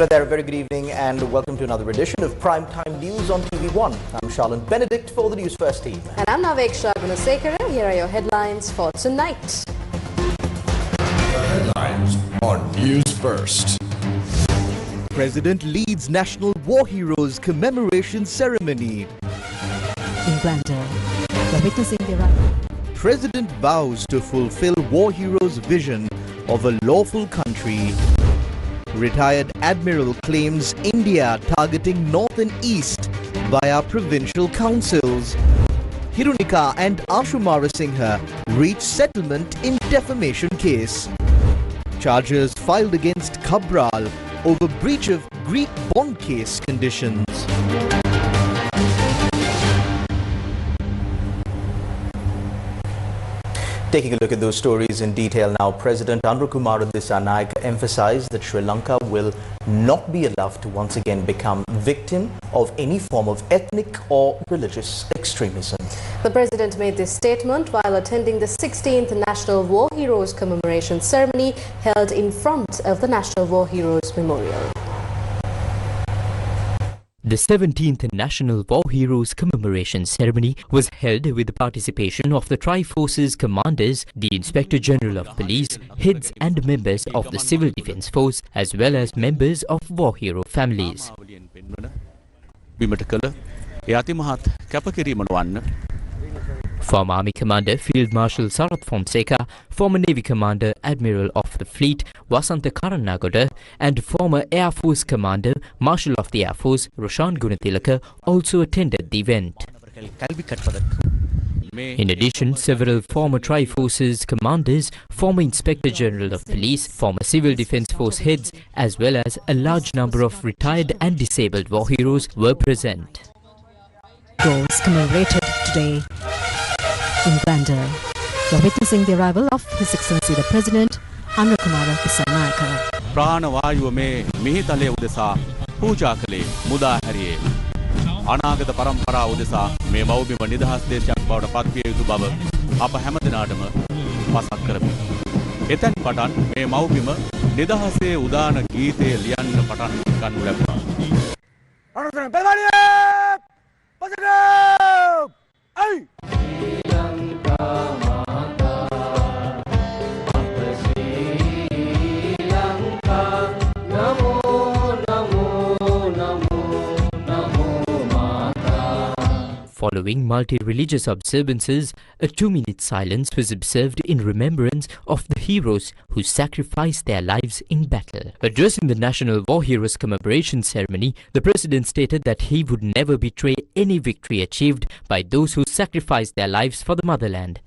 Hello there, a very good evening and welcome to another edition of Primetime News on TV1. I'm Charlotte Benedict for the Newsfirst team. And I'm Naveksha Gunasekara. Here are your headlines for tonight. The headlines on Newsfirst. President leads National War Heroes Commemoration Ceremony. In Lanka, we're witnessing the arrival. President vows to fulfill War Heroes' vision of a lawful country. Retired Admiral claims India targeting North and East via provincial councils. Hirunika and Ashumara Singha reach settlement in defamation case. Charges filed against Cabral over breach of Greek bond case conditions. Taking a look at those stories in detail now, President Kumara Dissanayake emphasized that Sri Lanka will not be allowed to once again become victim of any form of ethnic or religious extremism. The President made this statement while attending the 16th National War Heroes Commemoration Ceremony held in front of the National War Heroes Memorial. The 17th National War Heroes Commemoration Ceremony was held with the participation of the Tri-Forces commanders, the Inspector General of Police, heads and members of the Civil Defence Force, as well as members of war hero families. Former Army Commander Field Marshal Sarath Fonseca, former Navy Commander Admiral of the Fleet Wasantha Karanagoda, and former Air Force Commander Marshal of the Air Force Roshan Gunatilaka also attended the event. In addition, several former Tri-Forces commanders, former Inspector General of Police, former Civil Defence Force heads, as well as a large number of retired and disabled war heroes were present. Heroes commemorated today. In Lanka, we're witnessing the arrival of His Excellency the President, Kumara Dissanayake. ප්‍රාණවායුව මේ මිහිතලයේ උදෙසා පූජා කළේ මුදා හැරියේ අනාගත පරම්පරාව උදෙසා මේ මව්බිම නිදහස් දේශයක් බවට පත්විය යුතු බව අප හැමදෙනාටම මතක් කරමු. එතෙන් පටන් මේ මව්බිම නිදහසේ උදාන ගීතය ලියන්න පටන් ගන්නු ලැබුණා. අනුතන බෙදාලිය! පසක! අයි! Following multi-religious observances, a 2-minute silence was observed in remembrance of the heroes who sacrificed their lives in battle. Addressing the National War Heroes Commemoration Ceremony, the President stated that he would never betray any victory achieved by those who sacrificed their lives for the motherland.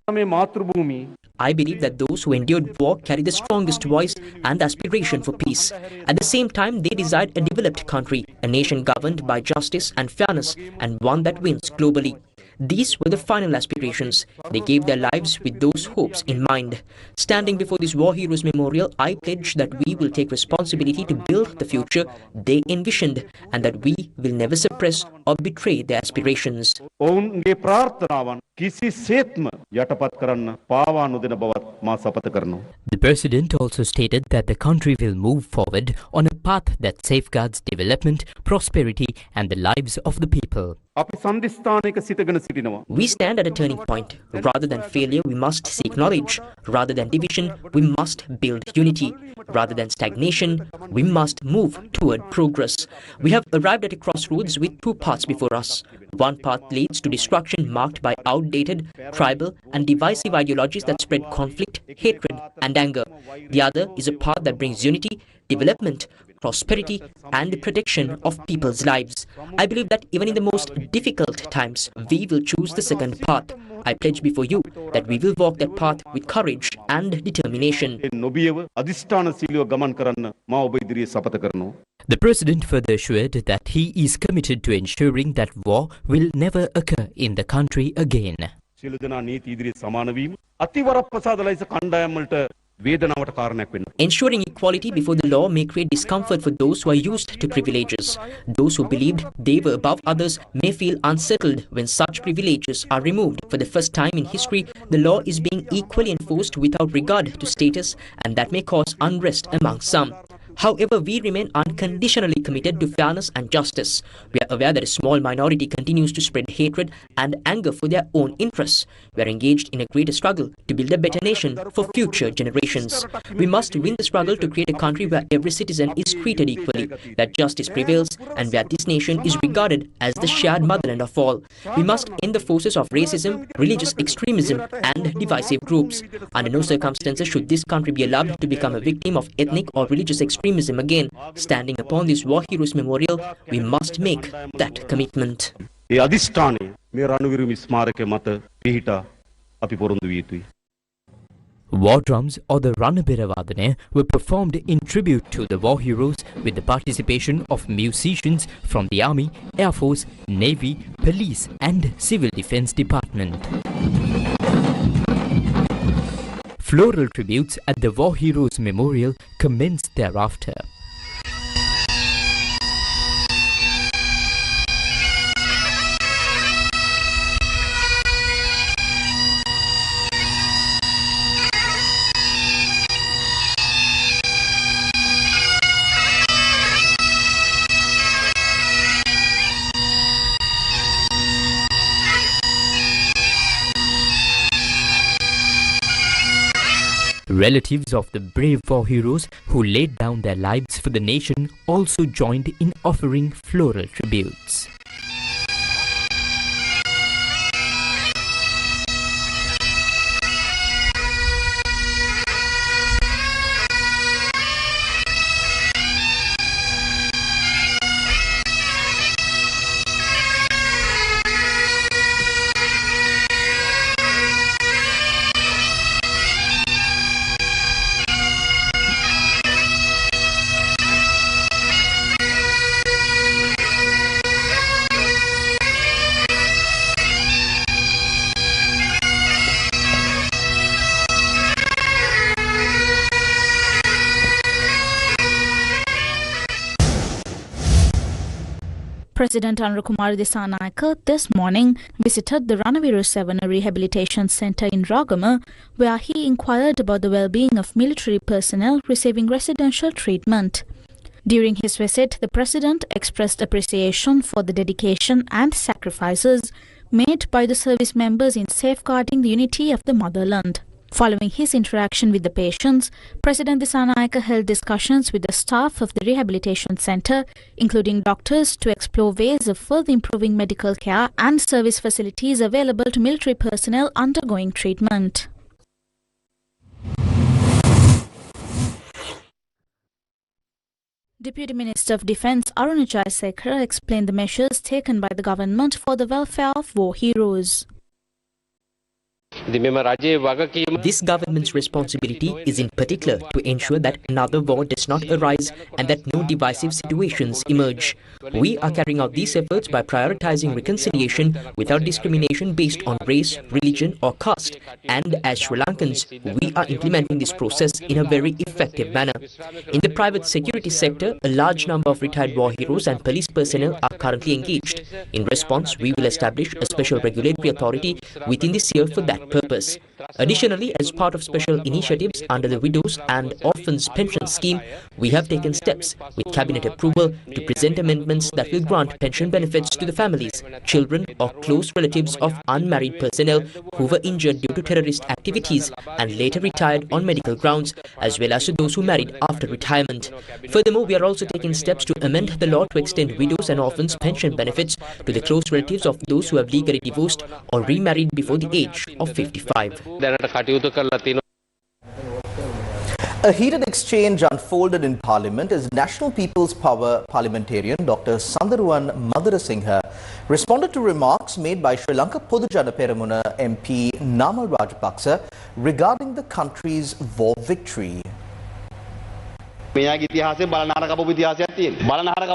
I believe that those who endured war carry the strongest voice and aspiration for peace. At the same time, they desired a developed country, a nation governed by justice and fairness, and one that wins globally. These were the final aspirations. They gave their lives with those hopes in mind. Standing before this War Heroes Memorial, I pledge that we will take responsibility to build the future they envisioned and that we will never suppress or betray their aspirations. ඔවුන්ගේ ප්‍රාර්ථනාවන් කිසිසේත්ම යටපත් කරන්න පාවා නොදෙන බවත් මා සපත කරනවා. The President also stated that the country will move forward on a path that safeguards development, prosperity and the lives of the people. අපි සම්දිස්ථානයක සිටගෙන සිටිනවා. We stand at a turning point. Rather than failure, we must seek knowledge. Rather than division, we must build unity. Rather than stagnation, we must move toward progress. We have arrived at a crossroads with two paths before us. One path leads to destruction marked by outdated, tribal and divisive ideologies that spread conflict, hatred and anger. The other is a path that brings unity, development, prosperity and the protection of people's lives. I believe that even in the most difficult times, we will choose the second path. I pledge before you that we will walk that path with courage and determination. The President further assured that he is committed to ensuring that war will never occur in the country again. Ensuring equality before the law may create discomfort for those who are used to privileges. Those who believed they were above others may feel unsettled when such privileges are removed. For the first time in history, the law is being equally enforced without regard to status, and that may cause unrest among some. However, we remain unconditionally committed to fairness and justice. We are aware that a small minority continues to spread hatred and anger for their own interests. We are engaged in a greater struggle to build a better nation for future generations. We must win the struggle to create a country where every citizen is treated equally, that justice prevails, and where this nation is regarded as the shared motherland of all. We must end the forces of racism, religious extremism, and divisive groups. Under no circumstances should this country be allowed to become a victim of ethnic or religious extremism again. Standing upon this War Heroes Memorial, we must make that commitment. War drums or the Ranabira were performed in tribute to the war heroes with the participation of musicians from the Army, Air Force, Navy, Police and Civil Defense Department. Floral tributes at the War Heroes Memorial commenced thereafter. Relatives of the brave war heroes who laid down their lives for the nation also joined in offering floral tributes. President Anurakumara Dissanayake this morning visited the Ranavira Sevana Rehabilitation Centre in Ragama, where he inquired about the well-being of military personnel receiving residential treatment. During his visit, the President expressed appreciation for the dedication and sacrifices made by the service members in safeguarding the unity of the motherland. Following his interaction with the patients, President Dissanayake held discussions with the staff of the rehabilitation centre, including doctors, to explore ways of further improving medical care and service facilities available to military personnel undergoing treatment. Deputy Minister of Defence Aruna Jayasekara explained the measures taken by the government for the welfare of war heroes. This government's responsibility is in particular to ensure that another war does not arise and that no divisive situations emerge. We are carrying out these efforts by prioritizing reconciliation without discrimination based on race, religion or caste, and as Sri Lankans, we are implementing this process in a very effective manner. In the private security sector, a large number of retired war heroes and police personnel are currently engaged. In response, we will establish a special regulatory authority within this year for that purpose. Additionally, as part of special initiatives under the Widows and Orphans Pension Scheme, we have taken steps with Cabinet approval to present amendments that will grant pension benefits to the families, children or close relatives of unmarried personnel who were injured due to terrorist activities and later retired on medical grounds, as well as to those who married after retirement. Furthermore, we are also taking steps to amend the law to extend widows and orphans pension benefits to the close relatives of those who have legally divorced or remarried before the age of 55. A heated exchange unfolded in Parliament as National People's Power parliamentarian Dr. Sandaruwan Madarasinghe responded to remarks made by Sri Lanka Podujana Peramuna MP Namal Rajapaksa regarding the country's war victory. It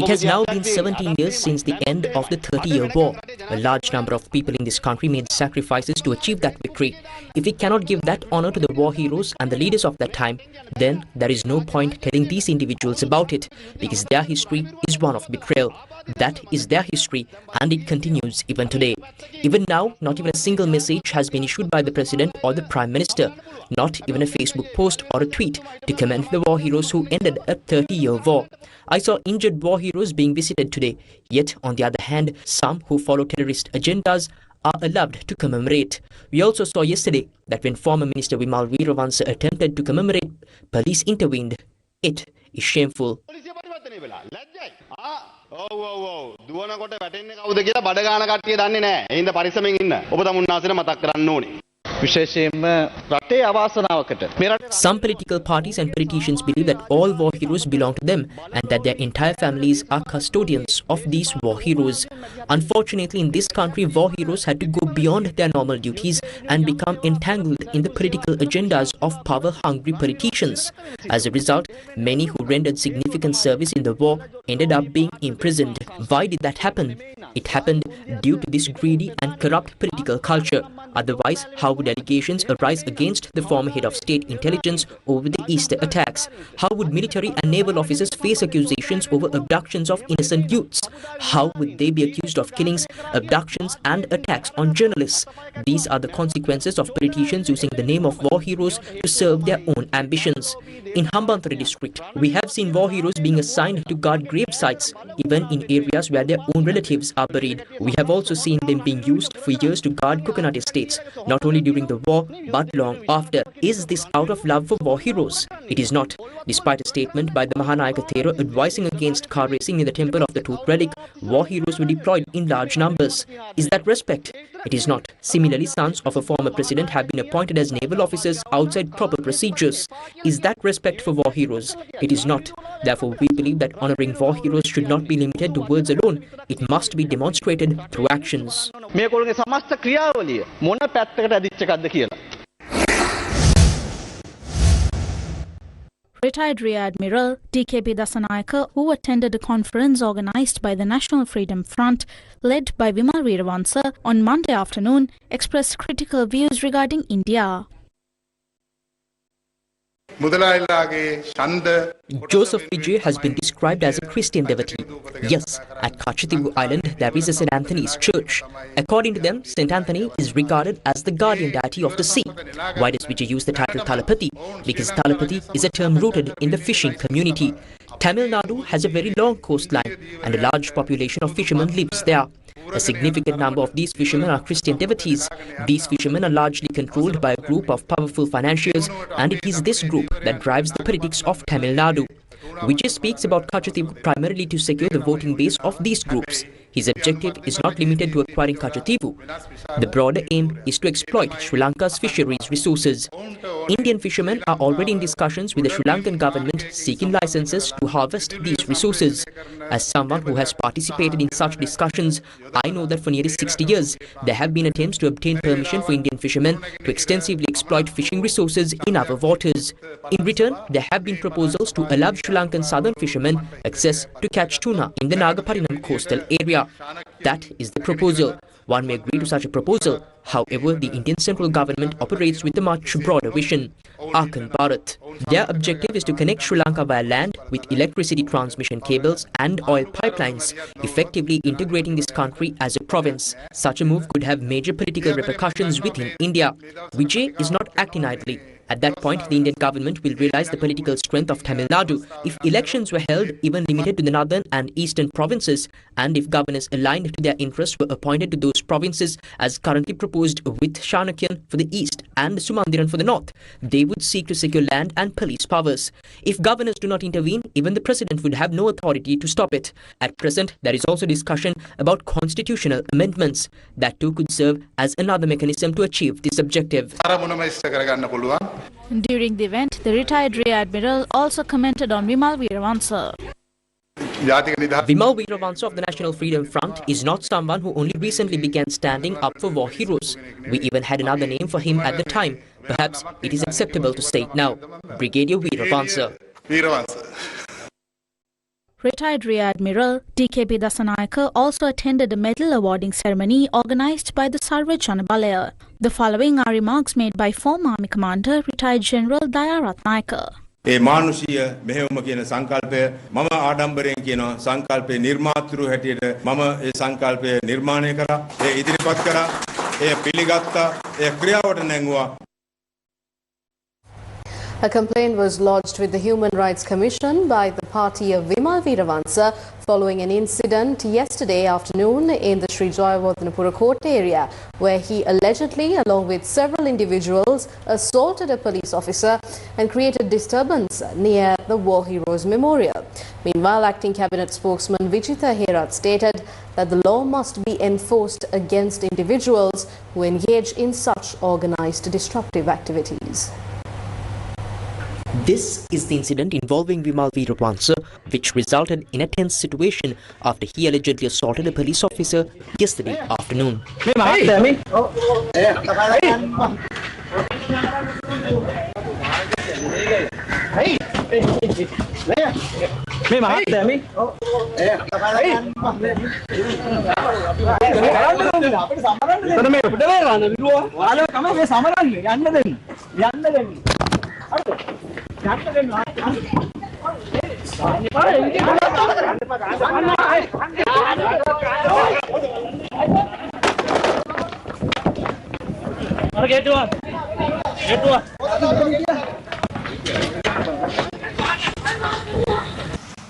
has now been 17 years since the end of the 30-year war. A large number of people in this country made sacrifices to achieve that victory. If we cannot give that honor to the war heroes and the leaders of that time, then there is no point telling these individuals about it, because their history is one of betrayal. That is their history, and it continues even today. Even now, not even a single message has been issued by the President or the Prime Minister, not even a Facebook post or a tweet to commend the war heroes who ended ended a 30-year war. I saw injured war heroes being visited today. Yet, on the other hand, some who follow terrorist agendas are allowed to commemorate. We also saw yesterday that when former Minister Wimal Weerawansa attempted to commemorate, police intervened. It is shameful. Some political parties and politicians believe that all war heroes belong to them and that their entire families are custodians of these war heroes. Unfortunately, in this country, war heroes had to go beyond their normal duties and become entangled in the political agendas of power-hungry politicians. As a result, many who rendered significant service in the war ended up being imprisoned. Why did that happen? It happened due to this greedy and corrupt political culture. Otherwise, how would allegations arise against the former head of state intelligence over the Easter attacks? How would military and naval officers face accusations over abductions of innocent youths? How would they be accused of killings, abductions and attacks on journalists? These are the consequences of politicians using the name of war heroes to serve their own ambitions. In Hambantota district, we have seen war heroes being assigned to guard grave sites, even in areas where their own relatives are buried. We have also seen them being used for years to guard coconut estates, not only during the war, but long after. Is this out of love for war heroes? It is not. Despite a statement by the Mahanayaka Thero advising against car racing in the temple of the Tooth Relic, war heroes were deployed in large numbers. Is that respect? It is not. Similarly, sons of a former president have been appointed as naval officers outside proper procedures. Is that respect for war heroes? It is not. Therefore, we believe that honouring war heroes should not be limited to words alone. It must be demonstrated through actions. Retired Rear Admiral DKP Dasanayake, who attended a conference organised by the National Freedom Front, led by Wimal Weerawansa, on Monday afternoon, expressed critical views regarding India. Joseph Vijay has been described as a Christian devotee. Yes, at Kachativu Island there is a St. Anthony's church. According to them, St. Anthony is regarded as the guardian deity of the sea. Why does Vijay use the title Thalapathy? Because Thalapathy is a term rooted in the fishing community. Tamil Nadu has a very long coastline and a large population of fishermen lives there. A significant number of these fishermen are Christian devotees. These fishermen are largely controlled by a group of powerful financiers, and it is this group that drives the politics of Tamil Nadu. Vijay speaks about Kachativu primarily to secure the voting base of these groups. His objective is not limited to acquiring Kachativu. The broader aim is to exploit Sri Lanka's fisheries resources. Indian fishermen are already in discussions with the Sri Lankan government seeking licenses to harvest these resources. As someone who has participated in such discussions, I know that for nearly 60 years, there have been attempts to obtain permission for Indian fishermen to extensively exploit fishing resources in our waters. In return, there have been proposals to allow Sri Lankan southern fishermen access to catch tuna in the Nagaparinam coastal area. That is the proposal. One may agree to such a proposal. However, the Indian central government operates with a much broader vision. Arkan Bharat. Their objective is to connect Sri Lanka via land with electricity transmission cables and oil pipelines, effectively integrating this country as a province. Such a move could have major political repercussions within India. Vijay is not acting idly. At that point, the Indian government will realize the political strength of Tamil Nadu if elections were held even limited to the northern and eastern provinces, and if governors aligned to their interests were appointed to those provinces as currently proposed with Chanakyan for the east and Sumandiran for the north. They would seek to secure land and police powers. If governors do not intervene, even the president would have no authority to stop it. At present, there is also discussion about constitutional amendments. That too could serve as another mechanism to achieve this objective. During the event, the retired Rear Admiral also commented on Wimal Weerawansa. Wimal Weerawansa of the National Freedom Front is not someone who only recently began standing up for war heroes. We even had another name for him at the time. Perhaps it is acceptable to say it now. Brigadier Weerawansa. Retired Rear Admiral DKP Dasanayake also attended a medal awarding ceremony organised by the Sarva Jana Balaya. The following are remarks made by former Army Commander Retired General Dayaratnayake. ඒ මානුෂීය මෙහෙයුම කියන සංකල්පය මම ආඩම්බරයෙන් කියනවා සංකල්පේ නිර්මාතෘ හැටියට මම ඒ සංකල්පය නිර්මාණය කරා ඒ ඉදිරිපත් කරා ඒ පිළිගත්තා ඒ ක්‍රියාවට නැංගුවා. A complaint was lodged with the Human Rights Commission by the party of Vimal Weerawansa following an incident yesterday afternoon in the Sri Jayawardhanapura court area where he allegedly, along with several individuals, assaulted a police officer and created disturbance near the War Heroes Memorial. Meanwhile, acting cabinet spokesman Vijitha Herath stated that the law must be enforced against individuals who engage in such organised destructive activities. This is the incident involving Vimal Weerawansa, which resulted in a tense situation after he allegedly assaulted a police officer yesterday afternoon.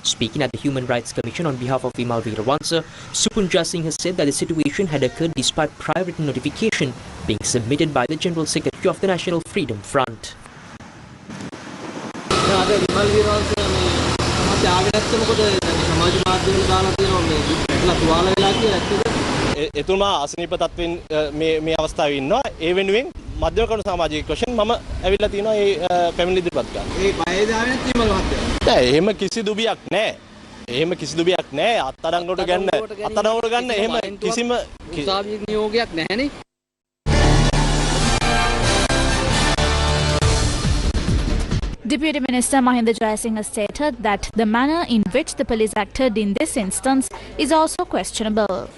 Speaking at the Human Rights Commission on behalf of Vimal Weerawansa, Sukunja Singh has said that the situation had occurred despite prior written notification being submitted by the General Secretary of the National Freedom Front. එතුමා අසනීප තත්වෙන් මේ අවස්ථාවේ ඉන්නවා ඒ වෙනුවෙන් මධ්‍යම කරුණු සමාජික කොෂන් මම ඇවිල්ලා තිනවා ඒ පැමිණිලි ඉදිරිපත් කරන්න. ඒ බය දාන්නේ නැති මල මහත්තයා. නෑ එහෙම කිසි දුබියක් නෑ. එහෙම කිසි දුබියක් නෑ අත්අඩංගුවට ගන්න එහෙම කිසිම උසාවි නියෝගයක් නැහැනේ. Deputy Minister Mahinda Jayasinghe stated that the manner in which the police acted in this instance is also questionable.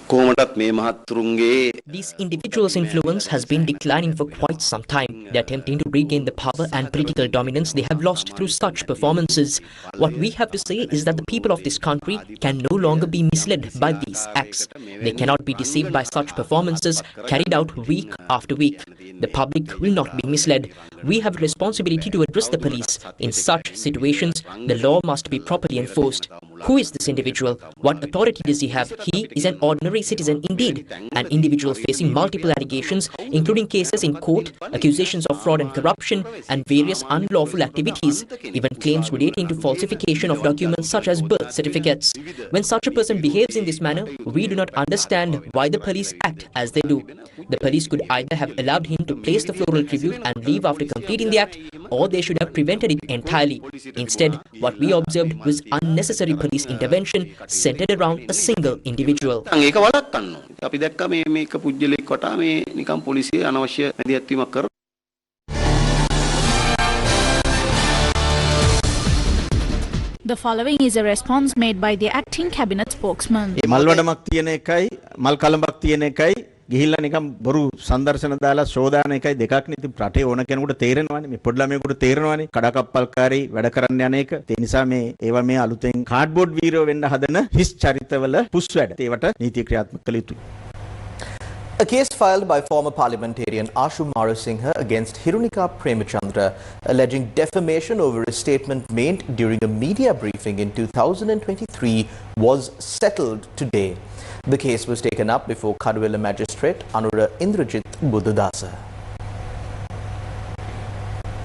These individuals' influence has been declining for quite some time. They are attempting to regain the power and political dominance they have lost through such performances. What we have to say is that the people of this country can no longer be misled by these acts. They cannot be deceived by such performances carried out week after week. The public will not be misled. We have a responsibility to address the police. In such situations, the law must be properly enforced. Who is this individual? What authority does he have? He is an ordinary citizen indeed, an individual facing multiple allegations, including cases in court, accusations of fraud and corruption, and various unlawful activities, even claims relating to falsification of documents such as birth certificates. When such a person behaves in this manner, we do not understand why the police act as they do. The police could either have allowed him to place the floral tribute and leave after completing the act, or they should have prevented it entirely. Instead, what we observed was unnecessary police intervention centered around a single individual. The following is a response made by the acting cabinet spokesman. ගිහිල්ලා නිකන් බොරු සංදර්ශන දාලා ශෝදාන එකයි දෙකක් නේ. ඉතින් රටේ ඕන කෙනෙකුට තේරෙනවානේ. මේ පොඩි ළමයෙකුට තේරෙනවානේ. කඩකප්පල්කාරී වැඩ කරන්න යන එක. ඒ නිසා මේ ඒවා මේ අලුතෙන් කාඩ්බෝඩ් වීරයෝ වෙන්න හදන හිස් චරිතවල පුස් වැඩ. ඒවට නීති ක්‍රියාත්මක කළ යුතුයි. A case filed by former parliamentarian Ashu Marasinghe against Hirunika Premachandra alleging defamation over a statement made during a media briefing in 2023 was settled today. The case was taken up before Kadwela Magistrate Anura Indrajit Buddhadasa.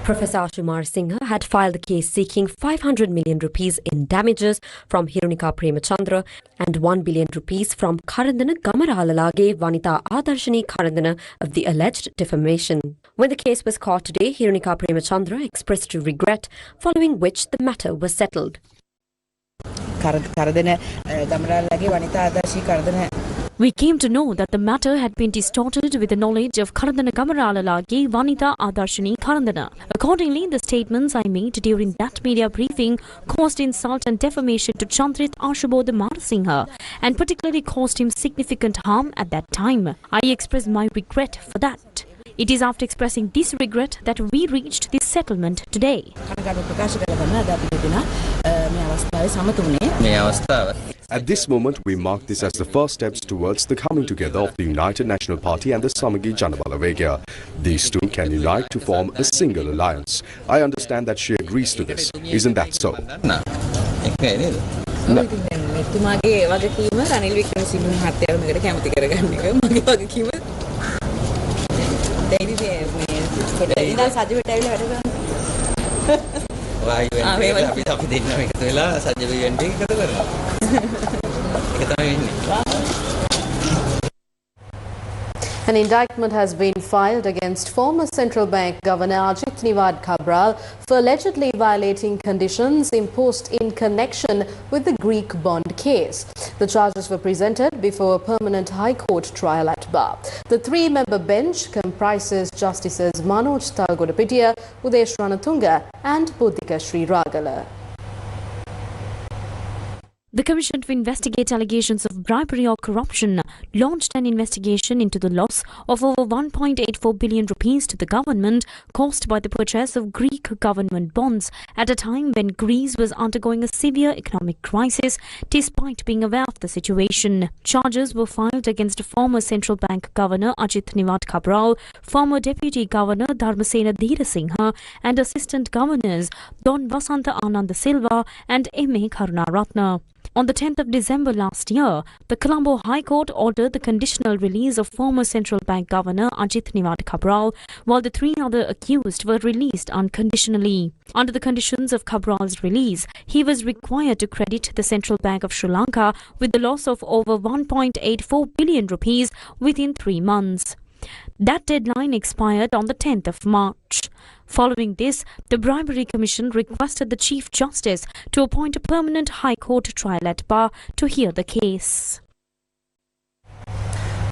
Professor Ashu Marasinghe had filed a case seeking 500 million rupees in damages from Hirunika Premachandra and 1 billion rupees from Karandana Gamaralalage Vanita Adarshani Karandana of the alleged defamation. When the case was caught today, Hirunika Premachandra expressed regret, following which the matter was settled. We came to know that the matter had been distorted with the knowledge of Karandana Gamaralalage Vanita Adarshani Karandana. Accordingly, the statements I made during that media briefing caused insult and defamation to Chandrit Ashubodh Marasinghe and particularly caused him significant harm at that time. I express my regret for that. It is after expressing this regret that we reached this settlement today. මේ අවස්ථාවේ සමත වුණේ. මේ අවස්ථාව At this moment, we mark this as the first steps towards the coming together of the United National Party and the Samagi Janabalawegya. These two can unite to form a single alliance. I understand that she agrees to this. Isn't that so? No. මෙතුමාගේ වගකීම රනිල් වික්‍රමසිංහ මහත්තයාව මේකට කැමති කරගන්න එක මගේ වගකීම. දැන් ඉතින් මේ ඉඳන් සජිවට ඇවිල්ලා වැඩ කරනවා. වායි වෙන්නේ අපි දෙන්නම එකතු වෙලා සජිව ඉවෙන්ට් එක එකතු කරනවා. ඒක තමයි වෙන්නේ. An indictment has been filed against former Central Bank Governor Ajit Niwad Cabral for allegedly violating conditions imposed in connection with the Greek bond case. The charges were presented before a permanent High Court trial at Bar. The three-member bench comprises Justices Manoj Thalgodapitiya, Udesh Ranatunga and Buddhika Sri Ragala. The Commission to Investigate Allegations of Bribery or Corruption launched an investigation into the loss of over 1.84 billion rupees to the government caused by the purchase of Greek government bonds at a time when Greece was undergoing a severe economic crisis despite being aware of the situation. Charges were filed against former Central Bank Governor Ajit Niwad Cabral, former Deputy Governor Dharmasena Dheerasinghe and Assistant Governors Don Vasantha Ananda Silva and M.A. Karunaratna. On the 10th of December last year, the Colombo High Court ordered the conditional release of former Central Bank Governor Ajit Niwad Cabral, while the three other accused were released unconditionally. Under the conditions of Cabral's release, he was required to credit the Central Bank of Sri Lanka with the loss of over 1.84 billion rupees within 3 months. That deadline expired on the 10th of March. Following this, the Bribery Commission requested the Chief Justice to appoint a permanent High Court trial at Bar to hear the case.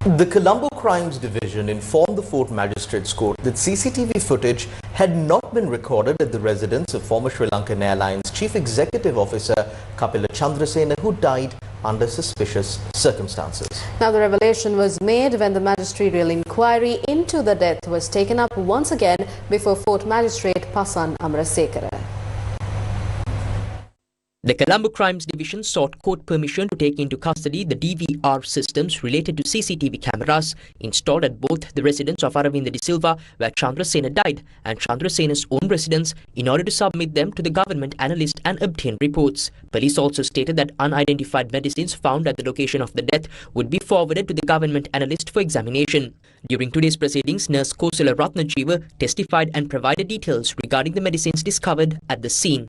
The Colombo Crimes Division informed the Fourth Magistrates Court that CCTV footage had not been recorded at the residence of former Sri Lankan Airlines Chief Executive Officer Kapila Chandrasena, who died under suspicious circumstances. Now, the revelation was made when the magisterial inquiry into the death was taken up once again before Fourth Magistrate Pasan Amarasekara. The Colombo Crimes Division sought court permission to take into custody the DVR systems related to CCTV cameras installed at both the residence of Aravinda De Silva, where Chandrasena died, and Chandrasena's own residence in order to submit them to the government analyst and obtain reports. Police also stated that unidentified medicines found at the location of the death would be forwarded to the government analyst for examination. During today's proceedings, nurse Kosala Ratnajiva testified and provided details regarding the medicines discovered at the scene.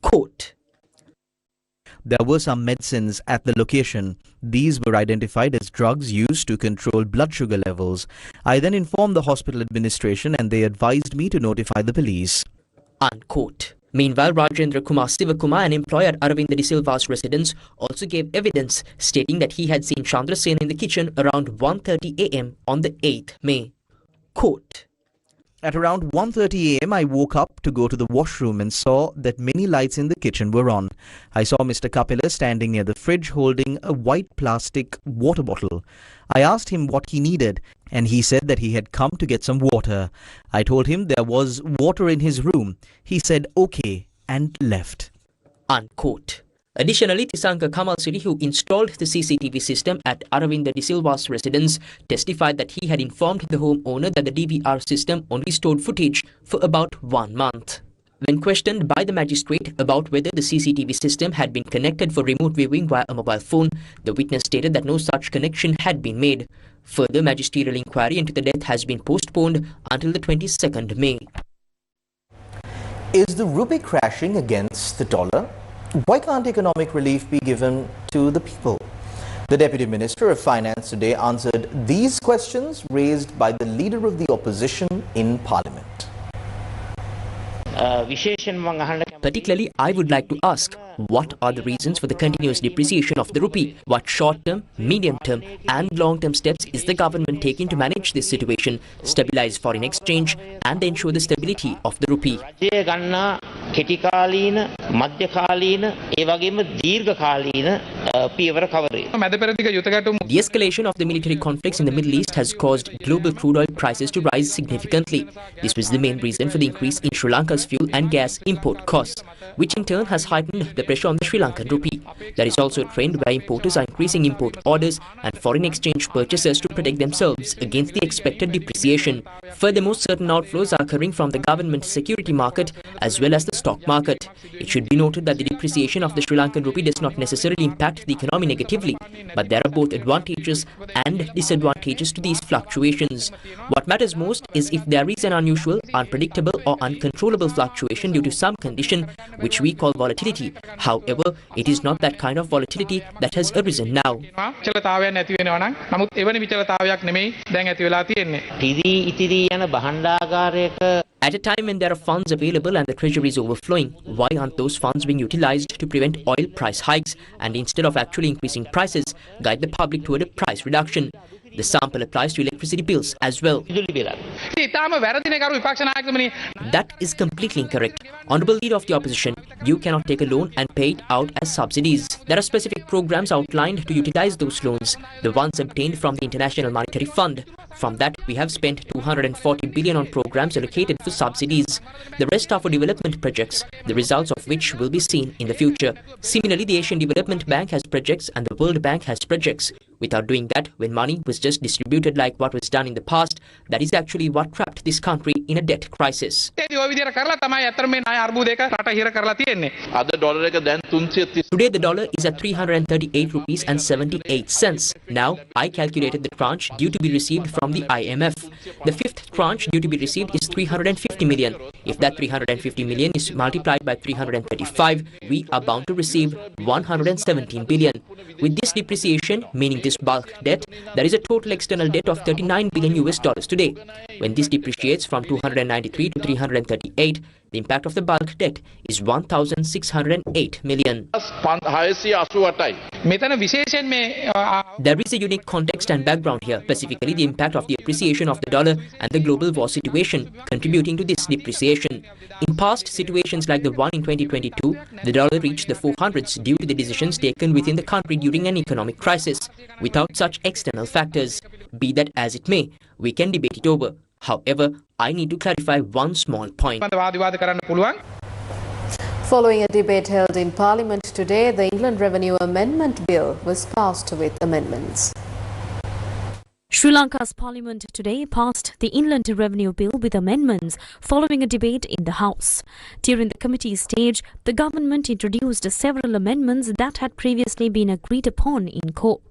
Quote: There were some medicines at the location. These were identified as drugs used to control blood sugar levels. I then informed the hospital administration and they advised me to notify the police. Unquote. Meanwhile, Rajendra Kumar Sivakumar, an employee at Aravinda De Silva's residence, also gave evidence stating that he had seen Chandrasena in the kitchen around 1:30 a.m. on the 8th May. Quote: At around 1:30 a.m., I woke up to go to the washroom and saw that many lights in the kitchen were on. I saw Mr. Kapila standing near the fridge holding a white plastic water bottle. I asked him what he needed, and he said that he had come to get some water. I told him there was water in his room. He said okay and left. Unquote. Additionally, Tisanka Kamal Siri, who installed the CCTV system at Aravinda De Silva's residence, testified that he had informed the homeowner that the DVR system only stored footage for about 1 month. When questioned by the magistrate about whether the CCTV system had been connected for remote viewing via a mobile phone, the witness stated that no such connection had been made. Further magisterial inquiry into the death has been postponed until the 22nd May. Is the rupee crashing against the dollar? Why can't economic relief be given to the people? The Deputy Minister of Finance today answered these questions raised by the leader of the opposition in Parliament. Particularly, I would like to ask, what are the reasons for the continuous depreciation of the rupee? What short-term, medium-term and long-term steps is the government taking to manage this situation, stabilize foreign exchange and ensure the stability of the rupee? කෙටිකාලීන මධ්‍යකාලීන ඒ වගේම දීර්ඝකාලීන පියවර කවරේ. The escalation of the military conflicts in the Middle East has caused global crude oil prices to rise significantly. This was the main reason for the increase in Sri Lanka's fuel and gas import costs, which in turn has heightened the pressure on the Sri Lankan rupee. There is also a trend where importers are increasing import orders and foreign exchange purchases to protect themselves against the expected depreciation. Furthermore, certain outflows are occurring from the government security market as well as the stock market. It should be noted that the depreciation of the Sri Lankan rupee does not necessarily impact the economy negatively, but there are both advantages and disadvantages to these fluctuations. What matters most is if there is an unusual, unpredictable or uncontrollable fluctuation due to some condition which we call volatility. However, it is not that kind of volatility that has arisen now. At a time when there are funds available and the treasury is overflowing, why aren't those funds being utilized to prevent oil price hikes and instead of actually increasing prices, guide the public toward a price reduction? The sample applies to electricity bills as well. That is completely incorrect. Honourable Leader of the Opposition, you cannot take a loan and pay it out as subsidies. There are specific programs outlined to utilize those loans, the ones obtained from the International Monetary Fund. From that, we have spent 240 billion on programs allocated for subsidies. The rest are for development projects, the results of which will be seen in the future. Similarly, the Asian Development Bank has projects and the World Bank has projects. Without doing that, when money was just distributed like what was done in the past, that is actually what trapped this country in a debt crisis. Today the dollar is at 338 rupees and 78 cents. Now, I calculated the tranche due to be received from the IMF. The fifth tranche due to be received is 350 million. If that 350 million is multiplied by 335, we are bound to receive 117 billion. With this depreciation, meaning this bulk debt, there is a total external debt of 39 billion US dollars today. When this depreciates from 293 to 338, the impact of the bulk debt is 1,608 million. There is a unique context and background here, specifically the impact of the appreciation of the dollar and the global war situation contributing to this depreciation. In past situations like the one in 2022, the dollar reached the 400s due to the decisions taken within the country during an economic crisis. Without such external factors, be that as it may, we can debate it over. However, I need to clarify one small point. Following a debate held in Parliament today, the England Revenue Amendment Bill was passed with amendments. Sri Lanka's parliament today passed the Inland Revenue Bill with amendments following a debate in the House. During the committee stage, the government introduced several amendments that had previously been agreed upon in court.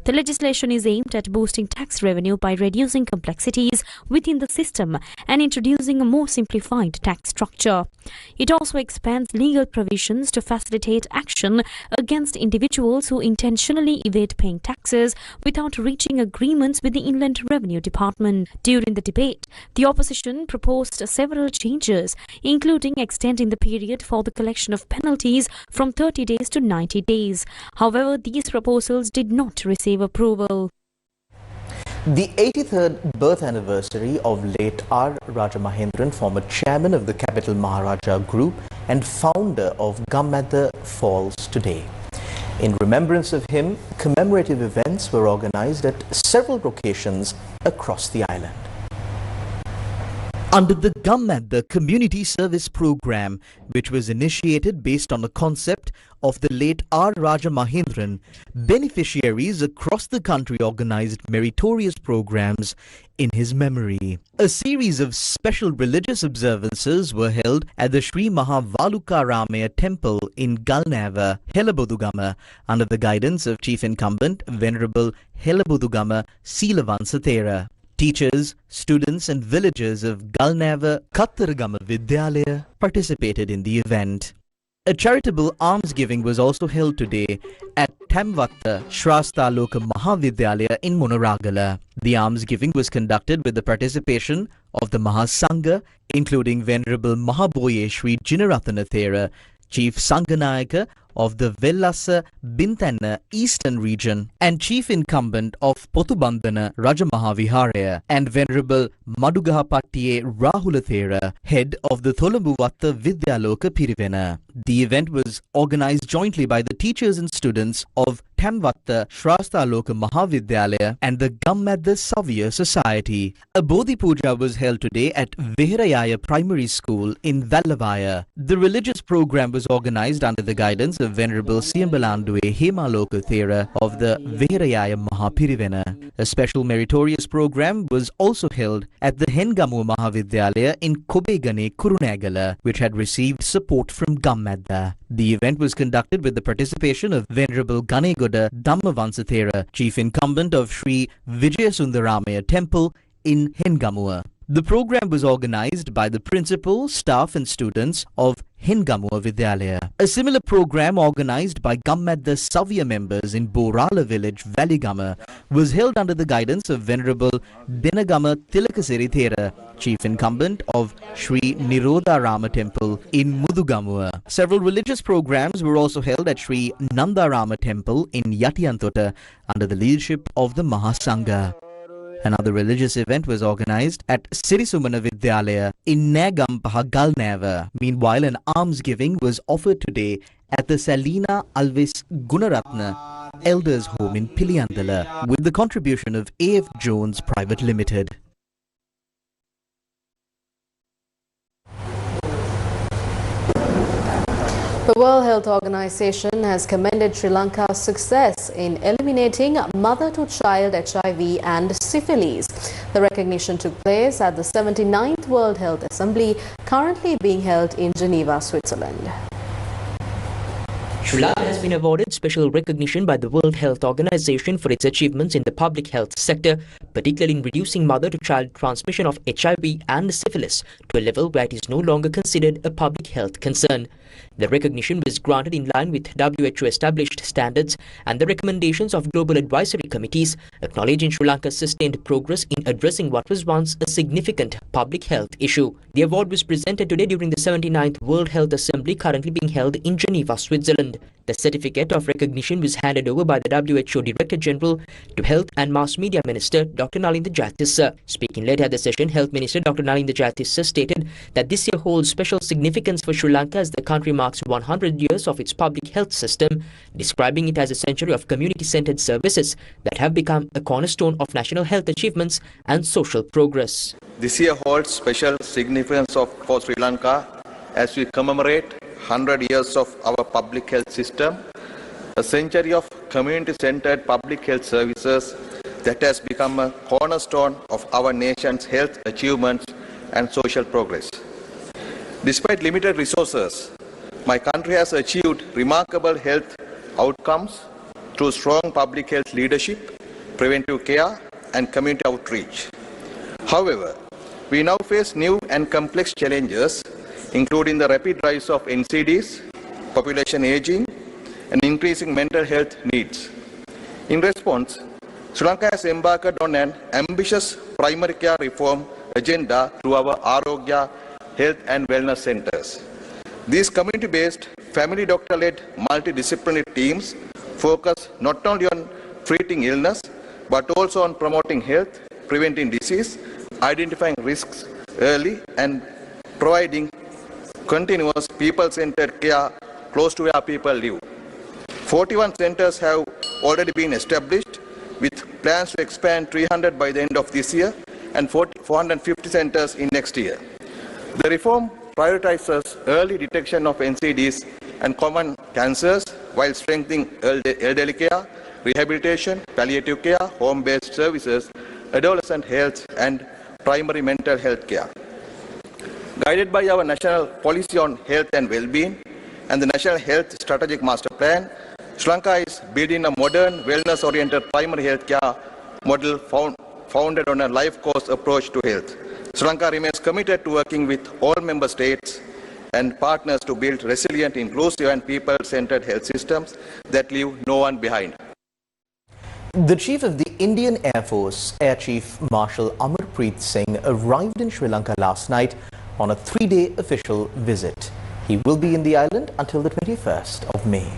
The legislation is aimed at boosting tax revenue by reducing complexities within the system and introducing a more simplified tax structure. It also expands legal provisions to facilitate action against individuals who intentionally evade paying taxes without reaching agreements with the Inland Revenue Department. During the debate, the opposition proposed several changes, including extending the period for the collection of penalties from 30 days to 90 days. However, these proposals did not receive approval. The 83rd birth anniversary of late R. Raja Mahendran, former chairman of the Capital Maharaja Group and founder of Gammatha, falls today. In remembrance of him, commemorative events were organized at several locations across the island. Under the Gammatha Community Service Program, which was initiated based on the concept of the late R. Raja Mahendran, beneficiaries across the country organized meritorious programs in his memory. A series of special religious observances were held at the Sri Mahavalukaramaya Temple in Galnava, Helabodugama, under the guidance of Chief Incumbent Venerable Helabodugama Seelavansathera. Teachers, students and villagers of Galnava Kattaragama Vidyalaya participated in the event. A charitable almsgiving was also held today at Tamvatta Shrastha Loka Mahavidyalaya in Monaragala. The almsgiving was conducted with the participation of the Mahasangha, including Venerable Mahaboye Sri Jinarathanathera, Chief Sanghanayaka of the Vellassa Bintana Eastern region and chief incumbent of Potubandana Rajamahaviharaya, and Venerable Madugahapattiye Rahulathera, head of the Tholambuwatta Vidyaloka Pirivena. The event was organized jointly by the teachers and students of Tamwatta Shrastaloka Mahavidyalaya and the Gammadda Savya Society. A Bodhi Puja was held today at Viharayaya Primary School in Vallavaya. The religious program was organized under the guidance of Venerable Siambalanduwe Hemaloka Thera of the Viharayaya Mahapirivena. A special meritorious program was also held at the Hengamu Mahavidyalaya in Kobegane, Kurunegala, which had received support from Gammadda. The event was conducted with the participation of Venerable Ganegoda Dhammavansithera, chief incumbent of Sri Vijayasundaramaya Temple in Hengamua. The program was organized by the principal, staff and students of Hengamua Vidyalaya. A similar program organized by Gammadda Savya members in Borala village, Valigama, was held under the guidance of Venerable Denagama Tilakasiri Thera, chief incumbent of Sri Nirodha Rama Temple in Mudugamua. Several religious programs were also held at Sri Nandarama Temple in Yatiyantota under the leadership of the Mahasangha. Another religious event was organized at Sirisumana Vidyalaya in Nagampaha Galneva. Meanwhile, an almsgiving was offered today at the Salina Alvis Gunaratna Elders Home in Piliandala with the contribution of A.F. Jones Private Limited. The World Health Organization has commended Sri Lanka's success in eliminating mother-to-child HIV and syphilis. The recognition took place at the 79th World Health Assembly, currently being held in Geneva, Switzerland. Sri Lanka has been awarded special recognition by the World Health Organization for its achievements in the public health sector, particularly in reducing mother-to-child transmission of HIV and syphilis to a level where it is no longer considered a public health concern. The recognition was granted in line with WHO established standards and the recommendations of global advisory committees, acknowledging Sri Lanka's sustained progress in addressing what was once a significant public health issue. The award was presented today during the 79th World Health Assembly, currently being held in Geneva, Switzerland. The certificate of recognition was handed over by the WHO Director General to Health and Mass Media Minister Dr. Nalinda Jayatissa. Speaking later at the session, Health Minister Dr. Nalinda Jayatissa stated that this year holds special significance for Sri Lanka as the country marks 100 years of its public health system, describing it as a century of community-centered services that have become a cornerstone of national health achievements and social progress. This year holds special significance for Sri Lanka as we commemorate 100 years of our public health system, a century of community-centered public health services that has become a cornerstone of our nation's health achievements and social progress. Despite limited resources, my country has achieved remarkable health outcomes through strong public health leadership, preventive care, and community outreach. However, we now face new and complex challenges, including the rapid rise of NCDs, population aging, and increasing mental health needs. In response, Sri Lanka has embarked on an ambitious primary care reform agenda through our Arogya Health and Wellness Centers. These community-based, family doctor-led multidisciplinary teams focus not only on treating illness, but also on promoting health, preventing disease, identifying risks early, and providing continuous people-centered care close to where people live. 41 centers have already been established, with plans to expand 300 by the end of this year and 450 centers in next year. The reform prioritizes early detection of NCDs and common cancers while strengthening elderly care, rehabilitation, palliative care, home-based services, adolescent health, and primary mental health care. Guided by our national policy on health and well-being and the National Health Strategic Master Plan, Sri Lanka is building a modern, wellness-oriented primary health care model founded on a life course approach to health. Sri Lanka remains committed to working with all member states and partners to build resilient, inclusive, and people-centered health systems that leave no one behind. The Chief of the Indian Air Force, Air Chief Marshal Amarpreet Singh, arrived in Sri Lanka last night on a 3-day official visit. He will be in the island until the 21st of May.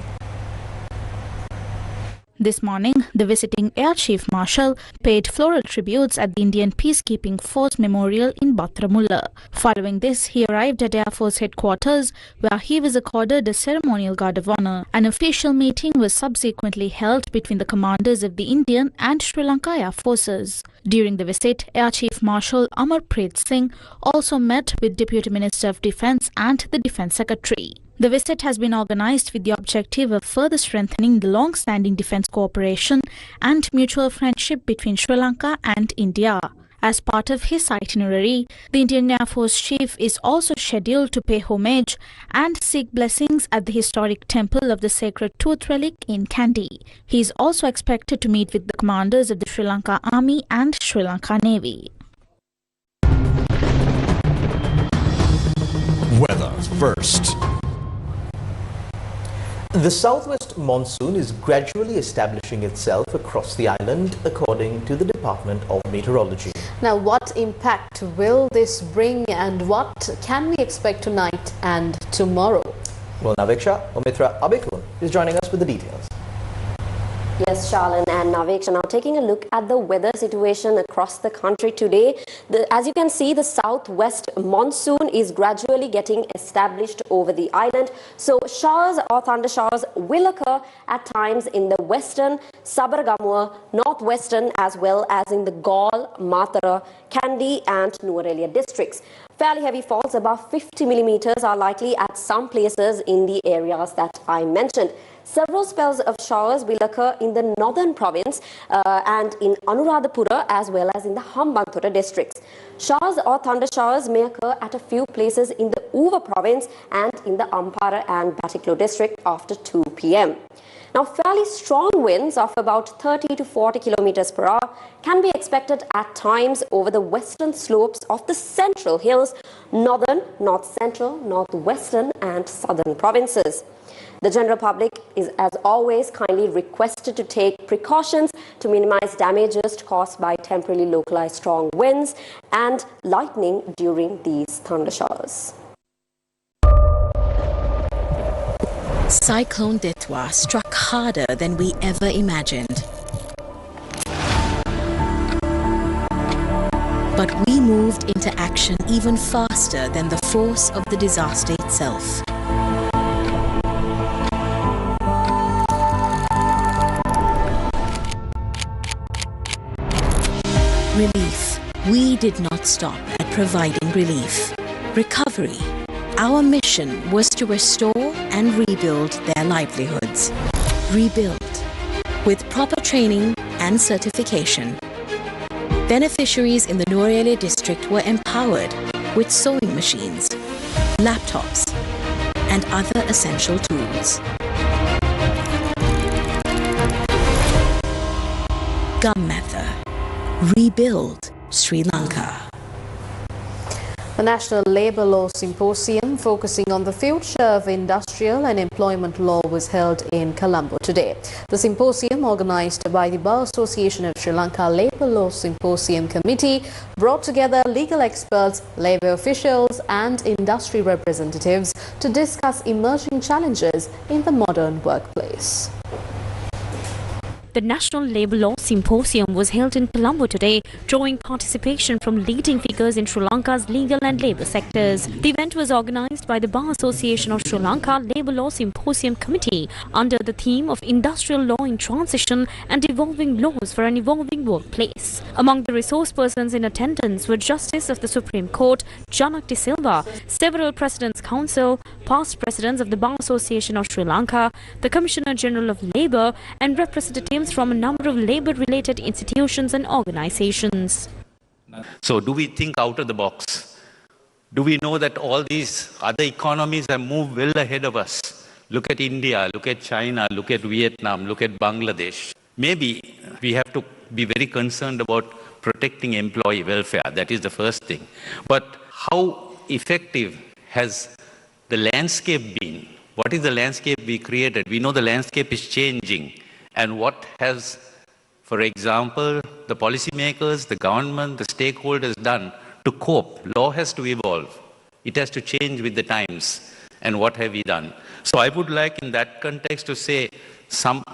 This morning, the visiting Air Chief Marshal paid floral tributes at the Indian Peacekeeping Force Memorial in Batramulla. Following this, he arrived at Air Force headquarters, where he was accorded a ceremonial guard of honor. An official meeting was subsequently held between the commanders of the Indian and Sri Lanka Air Forces. During the visit, Air Chief Marshal Amarpreet Singh also met with Deputy Minister of Defence and the Defence Secretary. The visit has been organised with the objective of further strengthening the long-standing defence cooperation and mutual friendship between Sri Lanka and India. As part of his itinerary, the Indian Air Force Chief is also scheduled to pay homage and seek blessings at the historic Temple of the Sacred Tooth Relic in Kandy. He is also expected to meet with the commanders of the Sri Lanka Army and Sri Lanka Navy. Weather first. The southwest monsoon is gradually establishing itself across the island, according to the Department of Meteorology. Now, what impact will this bring and what can we expect tonight and tomorrow? Well, Naveksha, Omitra Abekun is joining us with the details. Yes, Charlene and Naveksha. Now, taking a look at the weather situation across the country today, as you can see, the southwest monsoon is gradually getting established over the island. So, showers or thunder showers will occur at times in the western, Sabaragamuwa, northwestern, as well as in the Gaul, Matara, Kandy and Nuwara districts. Fairly heavy falls above 50 millimeters are likely at some places in the areas that I mentioned. Several spells of showers will occur in the northern province and in Anuradhapura as well as in the Hambantota districts. Showers or thunder showers may occur at a few places in the Uva province and in the Ampara and Batiklo district after 2 p.m. Now, fairly strong winds of about 30 to 40 kilometers per hour can be expected at times over the western slopes of the central hills, northern, north central, northwestern and southern provinces. The general public is, as always, kindly requested to take precautions to minimize damages caused by temporarily localized strong winds and lightning during these thunder showers. Cyclone Detwa struck harder than we ever imagined. But we moved into action even faster than the force of the disaster itself. Relief. We did not stop at providing relief. Recovery. Our mission was to restore and rebuild their livelihoods. Rebuild with proper training and certification. Beneficiaries in the Nuwara district were empowered with sewing machines, laptops, and other essential tools. Gammatha. Rebuild Sri Lanka. The National Labour Law Symposium focusing on the future of industrial and employment law was held in Colombo today. The symposium, organised by the Bar Association of Sri Lanka Labour Law Symposium Committee, brought together legal experts, labour officials and industry representatives to discuss emerging challenges in the modern workplace. The National Labour Law Symposium was held in Colombo today, drawing participation from leading figures in Sri Lanka's legal and labour sectors. The event was organised by the Bar Association of Sri Lanka Labour Law Symposium Committee under the theme of Industrial Law in Transition and Evolving Laws for an Evolving Workplace. Among the resource persons in attendance were Justice of the Supreme Court, Janak De Silva, several President's Council, past Presidents of the Bar Association of Sri Lanka, the Commissioner General of Labour and representatives from a number of labour-related institutions and organisations. So do we think out of the box? Do we know that all these other economies have moved well ahead of us? Look at India, look at China, look at Vietnam, look at Bangladesh. Maybe we have to be very concerned about protecting employee welfare. That is the first thing. But how effective has the landscape been? What is the landscape we created? We know the landscape is changing. And what has, for example, the policymakers, the government, the stakeholders done to cope? Law has to evolve. It has to change with the times. and what have we done. So I would like in that context to say some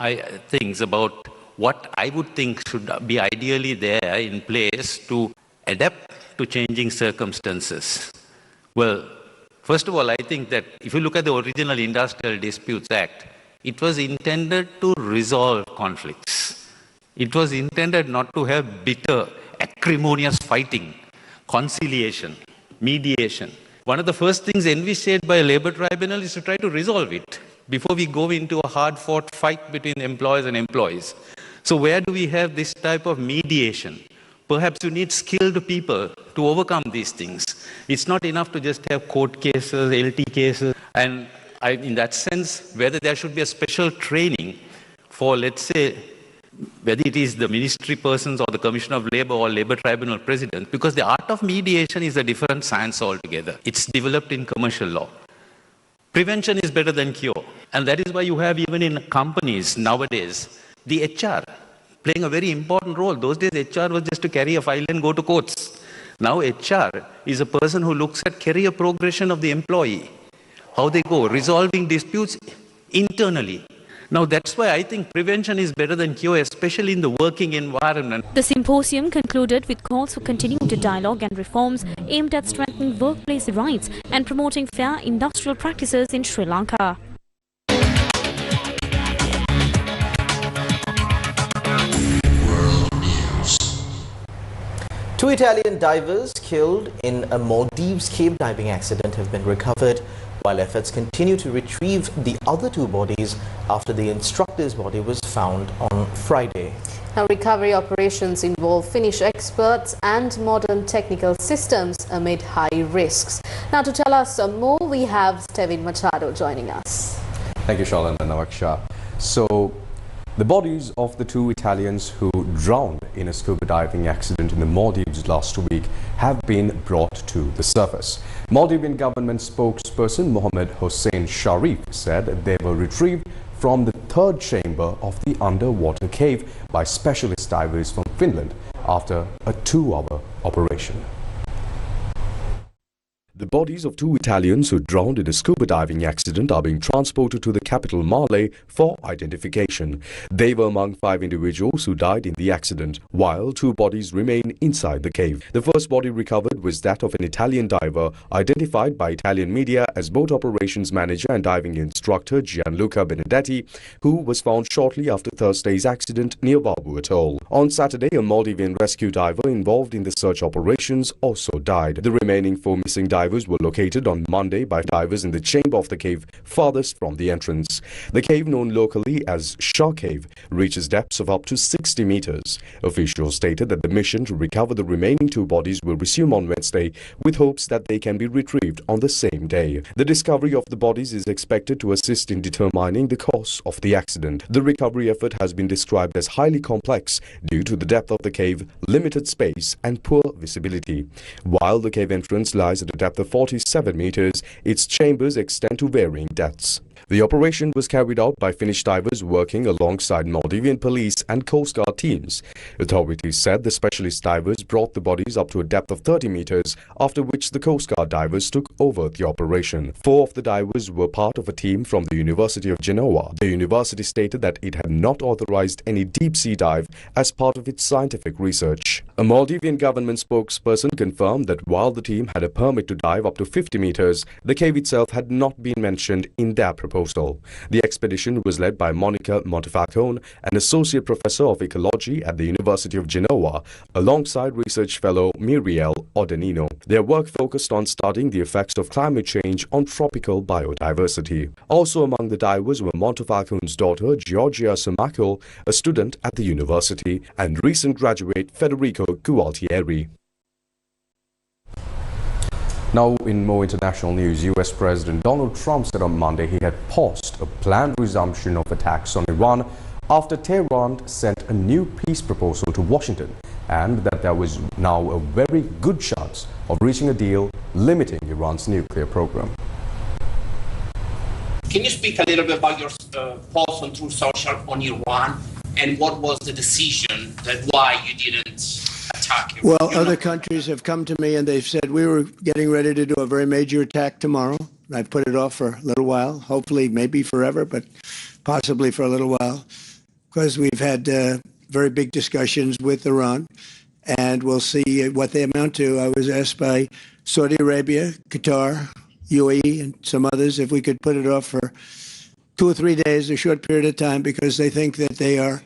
things about what I would think should be ideally there in place to adapt to changing circumstances. Well, first of all, I think that if you look at the original Industrial Disputes Act, it was intended to resolve conflicts. It was intended not to have bitter, acrimonious fighting, conciliation, mediation. One of the first things envisaged by a labor tribunal is to try to resolve it before we go into a hard-fought fight between employers and employees. So where do we have this type of mediation? Perhaps you need skilled people to overcome these things. It's not enough to just have court cases, LT cases, and in that sense, whether there should be a special training for, let's say, whether it is the ministry persons or the Commission of Labour or Labour Tribunal President, because the art of mediation is a different science altogether. It's developed in commercial law. Prevention is better than cure. And that is why you have even in companies nowadays, the HR playing a very important role. Those days HR was just to carry a file and go to courts. Now HR is a person who looks at career progression of the employee, how they go, resolving disputes internally. Now that's why I think prevention is better than cure, especially in the working environment. The symposium concluded with calls for continuing to dialogue and reforms aimed at strengthening workplace rights and promoting fair industrial practices in Sri Lanka. Two Italian divers killed in a Maldives cave diving accident have been recovered, while efforts continue to retrieve the other two bodies after the instructor's body was found on Friday. Now, recovery operations involve Finnish experts and modern technical systems amid high risks. Now, to tell us some more, we have Stevin Machado joining us. Thank you, Shalan and Navaksha. So, the bodies of the two Italians who drowned in a scuba diving accident in the Maldives last week have been brought to the surface. Maldivian government spokesperson Mohammed Hossein Sharif said they were retrieved from the third chamber of the underwater cave by specialist divers from Finland after a 2-hour operation. The bodies of two Italians who drowned in a scuba diving accident are being transported to the capital Male for identification. They were among 5 individuals who died in the accident, while 2 bodies remain inside the cave. The first body recovered was that of an Italian diver identified by Italian media as boat operations manager and diving instructor Gianluca Benedetti, who was found shortly after Thursday's accident near Vabu Atoll. On Saturday, a Maldivian rescue diver involved in the search operations also died. The remaining 4 missing divers were located on Monday by divers in the chamber of the cave farthest from the entrance. The cave, known locally as Shah Cave, reaches depths of up to 60 meters. Officials stated that the mission to recover the remaining 2 bodies will resume on Wednesday, with hopes that they can be retrieved on the same day. The discovery of the bodies is expected to assist in determining the cause of the accident. The recovery effort has been described as highly complex due to the depth of the cave, limited space and poor visibility. While the cave entrance lies at a depth of 47 meters, its chambers extend to varying depths. The operation was carried out by Finnish divers working alongside Maldivian police and Coast Guard teams. Authorities said the specialist divers brought the bodies up to a depth of 30 meters, after which the Coast Guard divers took over the operation. 4 of the divers were part of a team from the University of Genoa. The university stated that it had not authorized any deep-sea dive as part of its scientific research. A Maldivian government spokesperson confirmed that while the team had a permit to dive up to 50 meters, the cave itself had not been mentioned in their proposal. The expedition was led by Monica Montefalcone, an associate professor of ecology at the University of Genoa, alongside research fellow Miriel Odenino. Their work focused on studying the effects of climate change on tropical biodiversity. Also among the divers were Montefalcone's daughter Giorgia Somacol, a student at the university, and recent graduate Federico Gualtieri. Now, in more international news, US President Donald Trump said on Monday he had paused a planned resumption of attacks on Iran after Tehran sent a new peace proposal to Washington, and that there was now a very good chance of reaching a deal limiting Iran's nuclear program. Can you speak a little bit about your pulse on Truth Social on Iran, and what was the decision that why you didn't attack Iran? Well, other countries have come to me and they've said we were getting ready to do a very major attack tomorrow. I've put it off for a little while, hopefully maybe forever, but possibly for a little while, because we've had very big discussions with Iran, and we'll see what they amount to. I was asked by Saudi Arabia, Qatar, UAE, and some others if we could put it off for 2 or 3 days, a short period of time, because they think that they are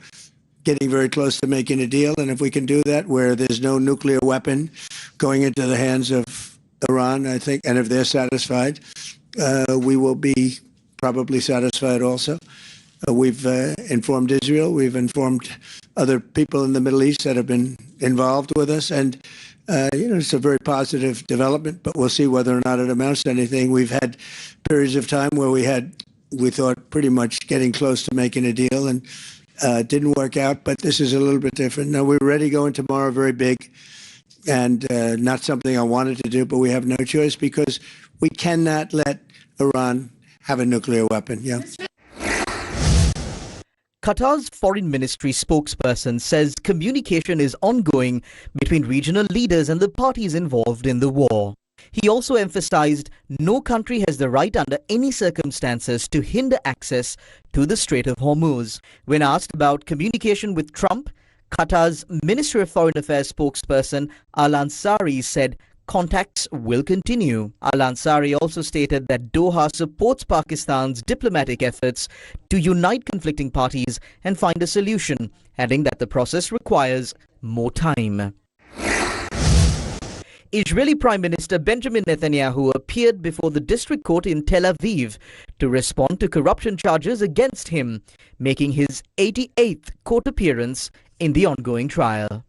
getting very close to making a deal. And if we can do that, where there's no nuclear weapon going into the hands of Iran, I think, and if they're satisfied, we will be probably satisfied also. We've informed Israel, we've informed other people in the Middle East that have been involved with us, and it's a very positive development, but we'll see whether or not it amounts to anything. We've had periods of time where we thought pretty much getting close to making a deal, and didn't work out, but this is a little bit different. Now, we're ready going tomorrow, very big, and not something I wanted to do, but we have no choice because we cannot let Iran have a nuclear weapon. Yeah. Qatar's foreign ministry spokesperson says communication is ongoing between regional leaders and the parties involved in the war. He also emphasized no country has the right under any circumstances to hinder access to the Strait of Hormuz. When asked about communication with Trump, Qatar's Ministry of Foreign Affairs spokesperson Al-Ansari said contacts will continue. Al-Ansari also stated that Doha supports Pakistan's diplomatic efforts to unite conflicting parties and find a solution, adding that the process requires more time. Israeli Prime Minister Benjamin Netanyahu appeared before the district court in Tel Aviv to respond to corruption charges against him, making his 88th court appearance in the ongoing trial.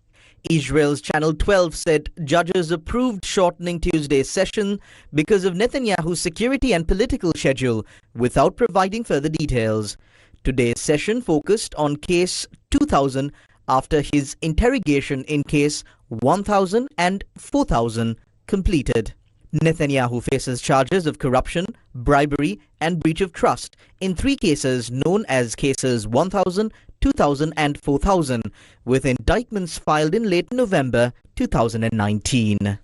Israel's Channel 12 said judges approved shortening Tuesday's session because of Netanyahu's security and political schedule, without providing further details. Today's session focused on Case 2000 after his interrogation in Case 1000 and 4000 completed. Netanyahu faces charges of corruption, bribery and breach of trust in 3 cases known as Cases 1000, 2000 and 4000, with indictments filed in late November 2019.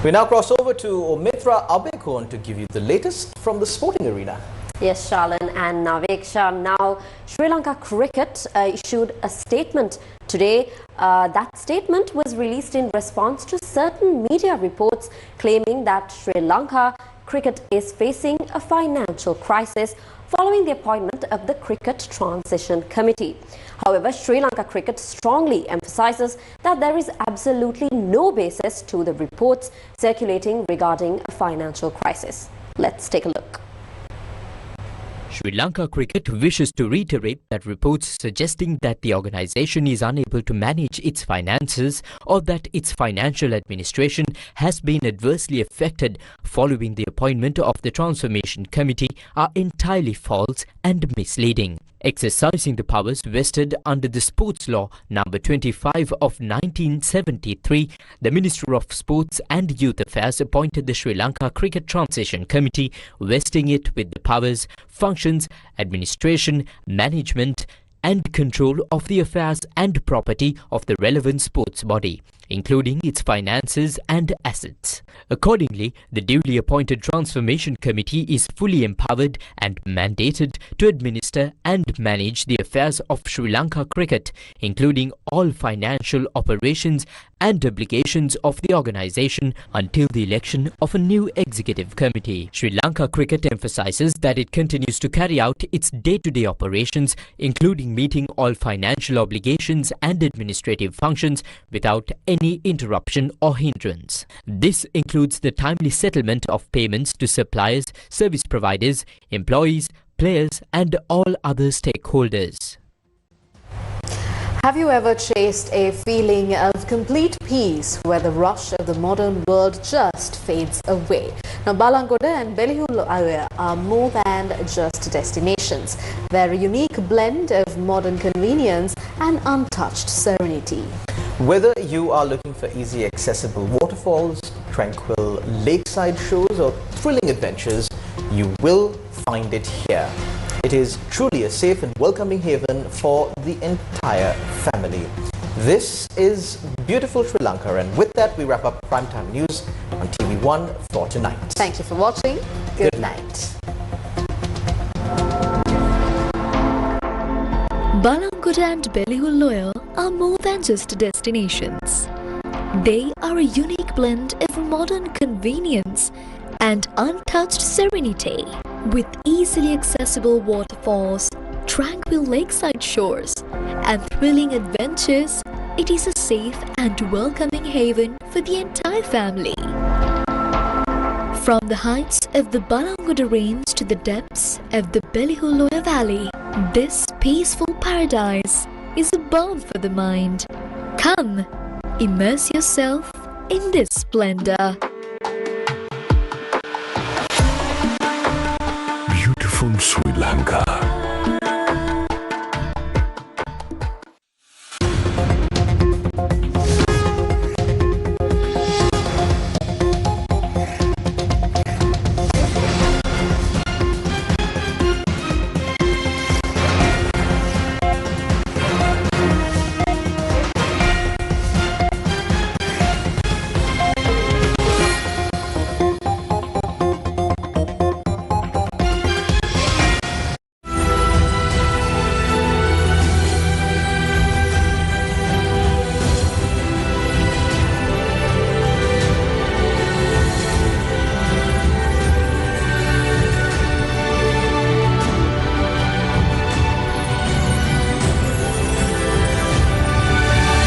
We now cross over to Omitra Abekon to give you the latest from the sporting arena. Yes, Charlene and Naveksha. Now, Sri Lanka Cricket issued a statement today. That statement was released in response to certain media reports claiming that Sri Lanka Cricket is facing a financial crisis following the appointment of the Cricket Transition Committee. However, Sri Lanka Cricket strongly emphasizes that there is absolutely no basis to the reports circulating regarding a financial crisis. Let's take a look. Sri Lanka Cricket wishes to reiterate that reports suggesting that the organisation is unable to manage its finances or that its financial administration has been adversely affected following the appointment of the Transformation Committee are entirely false and misleading. Exercising the powers vested under the Sports Law number 25 of 1973, the Minister of Sports and Youth Affairs appointed the Sri Lanka Cricket Transition Committee, vesting it with the powers, functions, administration, management and control of the affairs and property of the relevant sports body, including its finances and assets. Accordingly, the duly appointed Transformation Committee is fully empowered and mandated to administer and manage the affairs of Sri Lanka Cricket, including all financial operations and obligations of the organisation until the election of a new executive committee. Sri Lanka Cricket emphasises that it continues to carry out its day-to-day operations, including meeting all financial obligations and administrative functions without any interruption or hindrance. This includes the timely settlement of payments to suppliers, service providers, employees, players and all other stakeholders. Have you ever chased a feeling of complete peace where the rush of the modern world just fades away? Now, Balangoda and Belihulu are more than just destinations. They're a unique blend of modern convenience and untouched serenity. Whether you are looking for easy accessible waterfalls, tranquil lakeside shows or thrilling adventures, you will find it here. It is truly a safe and welcoming haven for the entire family. This is beautiful Sri Lanka, and with that we wrap up Primetime News on TV1 for tonight. Thank you for watching. Good night. Balangura and Belihulloya are more than just destinations. They are a unique blend of modern convenience and untouched serenity. With easily accessible waterfalls, tranquil lakeside shores, and thrilling adventures, it is a safe and welcoming haven for the entire family. From the heights of the Balangura Range to the depths of the Belihulloya Valley, this peaceful paradise is a balm for the mind. Come, immerse yourself in this splendor. Beautiful Sri Lanka.